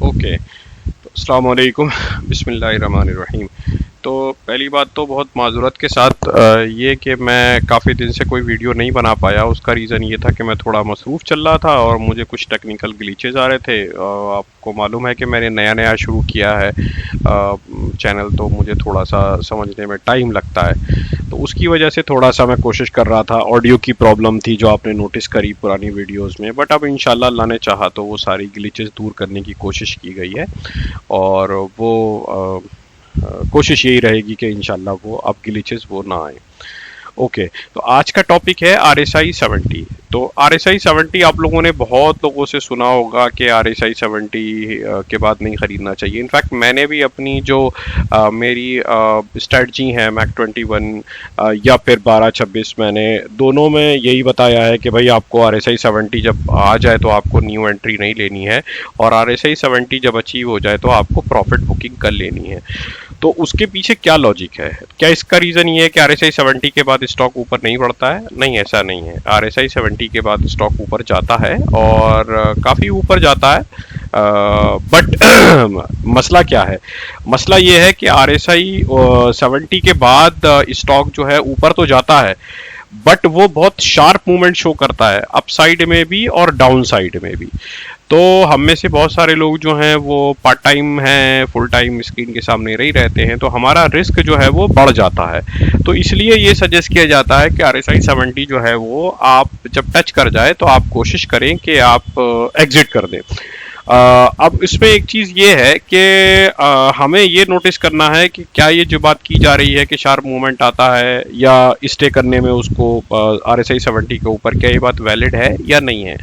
Okay. अस्सलाम वालेकुम। बिस्मिल्लाहिर्रहमानिर्रहीम। तो पहली बात तो बहुत माज़रत के साथ ये कि मैं काफ़ी दिन से कोई वीडियो नहीं बना पाया। उसका रीज़न ये था कि मैं थोड़ा मसरूफ़ चल रहा था और मुझे कुछ टेक्निकल ग्लिचेस आ रहे थे। आपको मालूम है कि मैंने नया शुरू किया है चैनल, तो मुझे थोड़ा सा समझने में टाइम लगता है। तो उसकी वजह से थोड़ा सा मैं कोशिश कर रहा था। ऑडियो की प्रॉब्लम थी जो आपने नोटिस करी पुरानी वीडियोस में, बट अब इंशाल्लाह अल्लाह ने चाहा तो वो सारी ग्लिचेस दूर करने की कोशिश की गई है और वो कोशिश यही रहेगी कि इंशाल्लाह वो अब ग्लिचेस वो ना आए। ओके, तो आज का टॉपिक है RSI 70। तो RSI 70 आप लोगों ने बहुत लोगों से सुना होगा कि RSI 70 के बाद नहीं ख़रीदना चाहिए। इनफैक्ट मैंने भी अपनी जो मेरी स्ट्रेटजी है मैक 21 या फिर 12-26, मैंने दोनों में यही बताया है कि भाई आपको RSI 70 जब आ जाए तो आपको न्यू एंट्री नहीं लेनी है, और RSI 70 जब अचीव हो जाए तो आपको प्रॉफिट बुकिंग कर लेनी है। तो उसके पीछे क्या लॉजिक है? क्या इसका रीज़न ये है कि RSI 70 के बाद स्टॉक ऊपर नहीं बढ़ता है? नहीं, ऐसा नहीं है। RSI 70 के बाद स्टॉक ऊपर जाता है और काफ़ी ऊपर जाता है, बट मसला क्या है? मसला ये है कि RSI 70 के बाद स्टॉक जो है ऊपर तो जाता है, बट वो बहुत शार्प मूवमेंट शो करता है, अपसाइड में भी और डाउन साइड में भी। तो हम में से बहुत सारे लोग जो हैं वो पार्ट टाइम हैं, फुल टाइम स्क्रीन के सामने नहीं रहते हैं, तो हमारा रिस्क जो है वो बढ़ जाता है। तो इसलिए ये सजेस्ट किया जाता है कि RSI 70 जो है वो आप जब टच कर जाए तो आप कोशिश करें कि आप एग्जिट कर दें। अब इसमें एक चीज़ ये है कि हमें ये नोटिस करना है कि क्या ये जो बात की जा रही है कि शार्प मूवमेंट आता है या स्टे करने में उसको RSI 70 के ऊपर, क्या ये बात वैलिड है या नहीं है।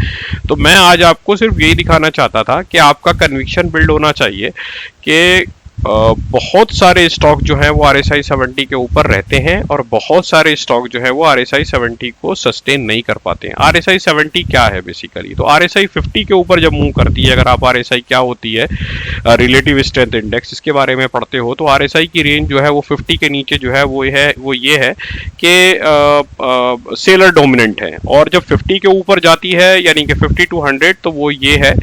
तो मैं आज आपको सिर्फ यही दिखाना चाहता था कि आपका कन्विक्शन बिल्ड होना चाहिए कि बहुत सारे स्टॉक जो हैं वो RSI 70 के ऊपर रहते हैं और बहुत सारे स्टॉक जो है वो RSI 70 को सस्टेन नहीं कर पाते हैं। RSI 70 क्या है बेसिकली? तो RSI 50 के ऊपर जब मूव करती है, अगर आप RSI क्या होती है, रिलेटिव स्ट्रेंथ इंडेक्स, इसके बारे में पढ़ते हो, तो RSI की रेंज जो है वो 50 के नीचे जो है वो ये है कि सेलर डोमिनेंट है, और जब 50 के ऊपर जाती है यानी कि 50 to 100, तो वो ये है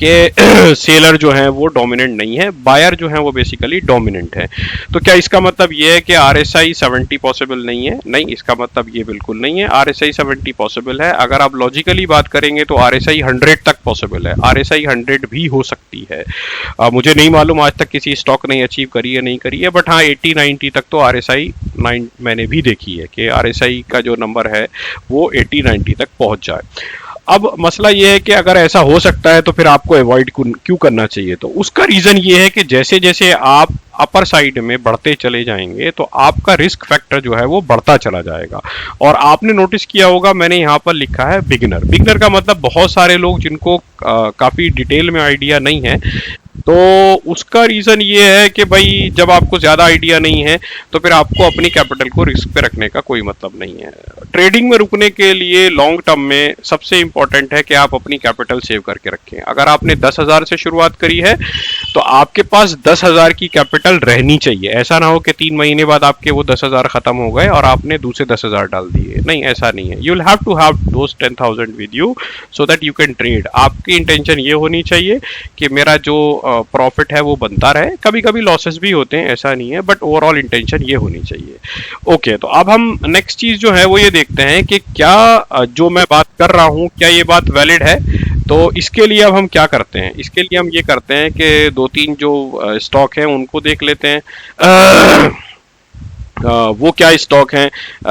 कि सेलर जो है वो डोमिनेंट नहीं है, बायर जो है वो बेसिकली डोमिनेंट है। तो क्या इसका मतलब ये है कि RSI 70 पॉसिबल नहीं है? नहीं, इसका मतलब ये बिल्कुल नहीं है। RSI 70 पॉसिबल है। अगर आप लॉजिकली बात करेंगे तो RSI 100 तक पॉसिबल है, RSI 100 भी हो सकती है। मुझे नहीं मालूम आज तक किसी स्टॉक ने अचीव करी है नहीं करी है, बट हाँ 80-90 तक तो RSI 9 मैंने भी देखी है कि RSI का जो नंबर है वो 80-90 तक पहुंच जाए। अब मसला ये है कि अगर ऐसा हो सकता है तो फिर आपको अवॉइड क्यों करना चाहिए? तो उसका रीज़न ये है कि जैसे जैसे आप अपर साइड में बढ़ते चले जाएंगे तो आपका रिस्क फैक्टर जो है वो बढ़ता चला जाएगा। और आपने नोटिस किया होगा, मैंने यहाँ पर लिखा है बिगिनर। बिगिनर का मतलब बहुत सारे लोग जिनको काफ़ी डिटेल में आइडिया नहीं है। तो उसका रीज़न ये है कि भाई जब आपको ज़्यादा आइडिया नहीं है तो फिर आपको अपनी कैपिटल को रिस्क पे रखने का कोई मतलब नहीं है। ट्रेडिंग में रुकने के लिए लॉन्ग टर्म में सबसे इंपॉर्टेंट है कि आप अपनी कैपिटल सेव करके रखें। अगर आपने 10,000 से शुरुआत करी है तो आपके पास 10,000 की कैपिटल रहनी चाहिए। ऐसा ना हो कि 3 महीने बाद आपके वो 10,000 खत्म हो गए और आपने दूसरे 10,000 डाल दिए। नहीं, ऐसा नहीं है। You will have to have those 10,000 with you so that you can trade. आपकी इंटेंशन ये होनी चाहिए कि मेरा जो प्रॉफिट है वो बनता रहे। कभी कभी लॉसेस भी होते हैं, ऐसा नहीं है, बट ओवरऑल इंटेंशन ये होनी चाहिए। ओके, तो अब हम नेक्स्ट चीज जो है वो ये देखते हैं कि क्या जो मैं बात कर रहा हूँ क्या ये बात वैलिड है। तो इसके लिए अब हम क्या करते हैं? इसके लिए हम ये करते हैं कि 2-3 जो स्टॉक हैं उनको देख लेते हैं। वो क्या स्टॉक हैं?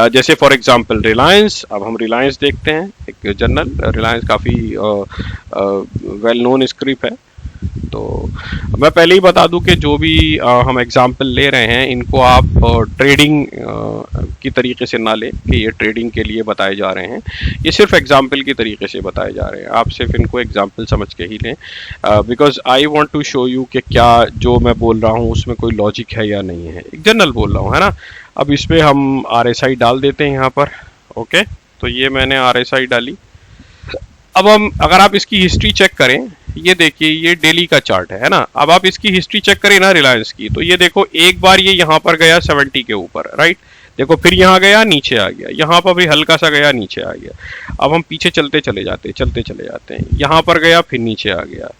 जैसे फॉर एग्जांपल रिलायंस। अब हम रिलायंस देखते हैं, एक जनरल रिलायंस काफ़ी वेल नोन स्क्रिप्ट है। तो मैं पहले ही बता दूं कि जो भी हम एग्जांपल ले रहे हैं इनको आप ट्रेडिंग की तरीके से ना लें कि ये ट्रेडिंग के लिए बताए जा रहे हैं। ये सिर्फ एग्जांपल की तरीके से बताए जा रहे हैं, आप सिर्फ इनको एग्जांपल समझ के ही लें, because I want to show you कि क्या जो मैं बोल रहा हूँ उसमें कोई लॉजिक है या नहीं है। एक जनरल बोल रहा हूँ, है ना। अब इस पर हम RSI डाल देते हैं यहाँ पर। ओके, तो ये मैंने RSI डाली। अब हम अगर आप इसकी हिस्ट्री चेक करें, ये देखिए ये डेली का चार्ट है ना। अब आप इसकी हिस्ट्री चेक करें ना रिलायंस की, तो ये देखो एक बार ये यहाँ पर गया 70 के ऊपर, राइट। देखो फिर यहाँ गया, नीचे आ गया, यहाँ पर भी हल्का सा गया, नीचे आ गया। अब हम पीछे चलते चले जाते हैं, यहाँ पर गया फिर नीचे आ गया,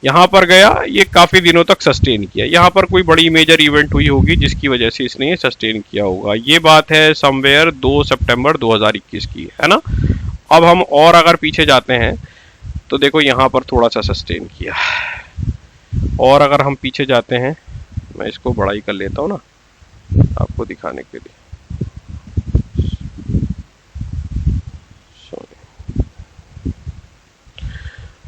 यहाँ पर गया, ये काफी दिनों तक सस्टेन किया, यहाँ पर कोई बड़ी मेजर इवेंट हुई होगी जिसकी वजह से इसने ये सस्टेन किया होगा। ये बात है समवेयर 2 सितंबर 2021 की, है ना। अब हम और अगर पीछे जाते हैं तो देखो यहाँ पर थोड़ा सा सस्टेन किया, और अगर हम पीछे जाते हैं, मैं इसको बड़ा ही कर लेता हूँ ना आपको दिखाने के लिए।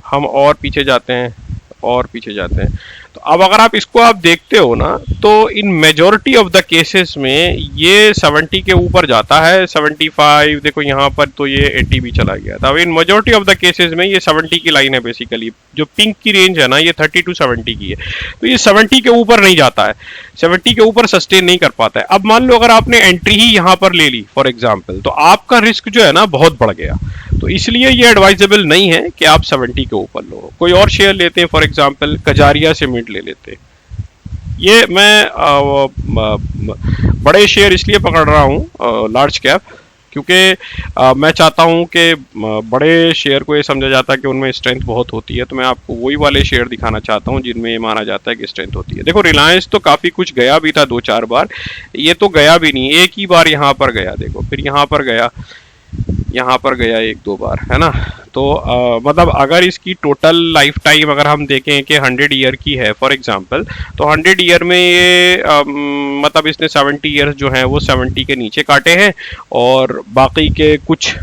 हम और पीछे जाते हैं, और पीछे जाते हैं, तो अब अगर आप इसको आप देखते हो ना, तो इन मेजॉरिटी ऑफ द केसेस में ये 70 के ऊपर जाता है, 75, देखो यहाँ पर तो ये 80 भी चला गया था। अब इन मेजॉरिटी ऑफ द केसेस में ये 70 की लाइन है बेसिकली, जो पिंक की रेंज है ना ये 30 to 70 की है, तो ये 70 के ऊपर नहीं जाता है, 70 के ऊपर सस्टेन नहीं कर पाता है। अब मान लो अगर आपने एंट्री ही यहाँ पर ले ली फॉर एग्जाम्पल, तो आपका रिस्क जो है ना बहुत बढ़ गया, तो इसलिए ये एडवाइजेबल नहीं है कि आप 70 के ऊपर लो। कोई और शेयर लेते हैं, फॉर एग्जांपल कजारिया सीमेंट ले लेते हैं। ये मैं बड़े शेयर इसलिए पकड़ रहा हूँ लार्ज कैप, क्योंकि मैं चाहता हूँ कि बड़े शेयर को ये समझा जाता है कि उनमें स्ट्रेंथ बहुत होती है, तो मैं आपको वही वाले शेयर दिखाना चाहता हूँ जिनमें ये माना जाता है कि स्ट्रेंथ होती है। देखो रिलायंस तो काफ़ी कुछ गया भी था 2-4 बार, ये तो गया भी नहीं, एक ही बार यहाँ पर गया, देखो फिर यहाँ पर गया, यहाँ पर गया 1-2 बार, है ना। तो मतलब अगर इसकी टोटल लाइफ टाइम अगर हम देखें कि 100 ईयर की है फॉर एग्जांपल, तो 100 ईयर में ये मतलब इसने 70 ईयर्स जो हैं वो 70 के नीचे काटे हैं, और बाकी के कुछ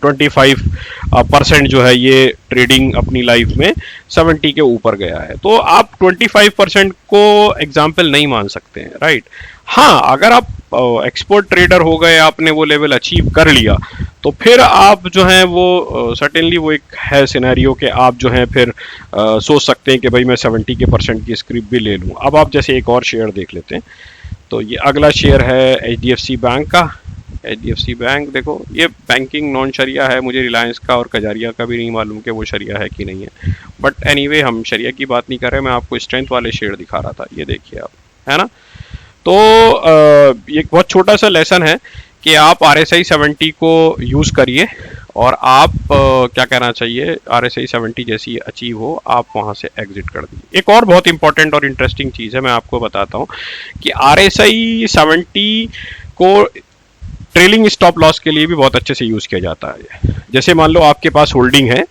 25% जो है ये ट्रेडिंग अपनी लाइफ में 70 के ऊपर गया है। तो आप 25% को एग्जाम्पल नहीं मान सकते हैं, राइट। हाँ, अगर आप एक्सपोर्ट ट्रेडर हो गए, आपने वो लेवल अचीव कर लिया, तो फिर आप जो हैं वो सर्टेनली वो एक है सिनेरियो कि आप जो हैं फिर सोच सकते हैं कि भाई मैं 70 के % की स्क्रिप भी ले लूँ। अब आप जैसे एक और शेयर देख लेते हैं, तो ये अगला शेयर है HDFC बैंक का। HDFC बैंक देखो, ये बैंकिंग नॉन शरिया है, मुझे रिलायंस का और कजारिया का भी नहीं मालूम कि वो शरिया है कि नहीं है, बट एनीवे हम शरिया की बात नहीं कर रहे, मैं आपको स्ट्रेंथ वाले शेयर दिखा रहा था, ये देखिए आप, है ना। तो ये बहुत छोटा सा लेसन है कि आप RSI 70 को यूज़ करिए, और आप क्या कहना चाहिए, RSI 70 जैसी अचीव हो आप वहाँ से एग्जिट कर दीजिए। एक और बहुत इंपॉर्टेंट और इंटरेस्टिंग चीज़ है, मैं आपको बताता हूँ कि RSI 70 को ट्रेलिंग स्टॉप लॉस के लिए भी बहुत अच्छे से यूज़ किया जाता है। जैसे मान लो आपके पास होल्डिंग है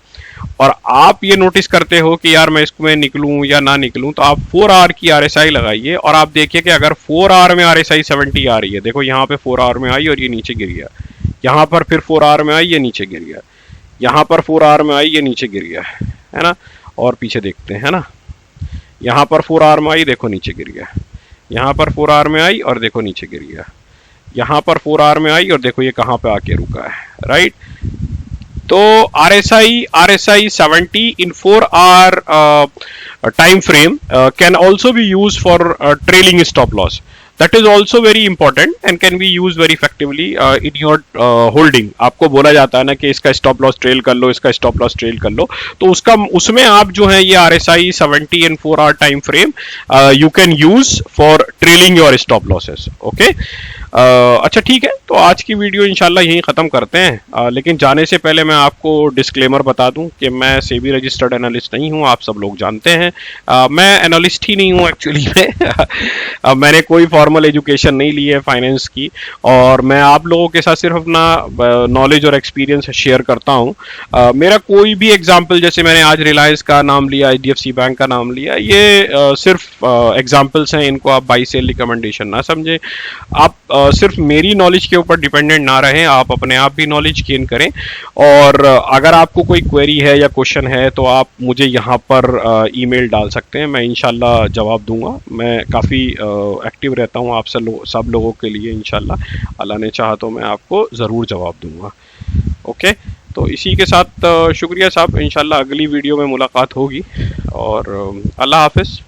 और आप ये नोटिस करते हो कि यार मैं इसमें निकलूं या ना निकलूं, तो आप 4 आवर की RSI लगाइए और आप देखिए कि अगर 4 आवर में RSI 70 आ रही है, देखो यहाँ पे 4 आवर में आई और ये नीचे गिर गया, यहाँ पर फिर 4 आवर में आई, ये नीचे गिर गया, यहाँ पर 4 आवर में आई, ये नीचे गिर गया, है ना। और पीछे देखते हैं ना, यहाँ पर 4 आवर में आई, देखो नीचे गिर गया, यहाँ पर 4 आवर में आई और देखो नीचे गिर गया, यहाँ पर 4 आवर में आई और देखो ये कहाँ पे आके रुका है, राइट। तो RSI 70 in 4 hour time frame can also be used for trailing stop loss. That is also very important and can be used very effectively in your holding. आपको बोला जाता है ना कि इसका स्टॉप लॉस ट्रेल कर लो, इसका स्टॉप लॉस ट्रेल कर लो, तो उसमें आप जो है ये RSI 70 and 4 hour time frame you can use for trailing your stop losses. Okay. अच्छा ठीक है, तो आज की वीडियो इंशाल्लाह यहीं ख़त्म करते हैं, लेकिन जाने से पहले मैं आपको डिस्क्लेमर बता दूं कि मैं सेबी रजिस्टर्ड एनालिस्ट नहीं हूं, आप सब लोग जानते हैं। मैं एनालिस्ट ही नहीं हूं एक्चुअली में मैंने कोई फॉर्मल एजुकेशन नहीं ली है फाइनेंस की, और मैं आप लोगों के साथ सिर्फ अपना नॉलेज और एक्सपीरियंस शेयर करता हूं। मेरा कोई भी एग्जाम्पल, जैसे मैंने आज रिलायंस का नाम लिया, HDFC बैंक का नाम लिया, ये सिर्फ एग्जाम्पल्स हैं, इनको आप बाई सेल रिकमेंडेशन ना समझें। आप सिर्फ मेरी नॉलेज के ऊपर डिपेंडेंट ना रहें, आप अपने आप भी नॉलेज गेन करें, और अगर आपको कोई क्वेरी है या क्वेश्चन है तो आप मुझे यहाँ पर ईमेल डाल सकते हैं, मैं इंशाल्लाह जवाब दूंगा। मैं काफ़ी एक्टिव रहता हूँ आप सब लोगों के लिए, इंशाल्लाह अल्लाह ने चाहा तो मैं आपको ज़रूर जवाब दूंगा। ओके, तो इसी के साथ शुक्रिया साहब, इंशाल्लाह अगली वीडियो में मुलाकात होगी, और अल्लाह हाफिज़।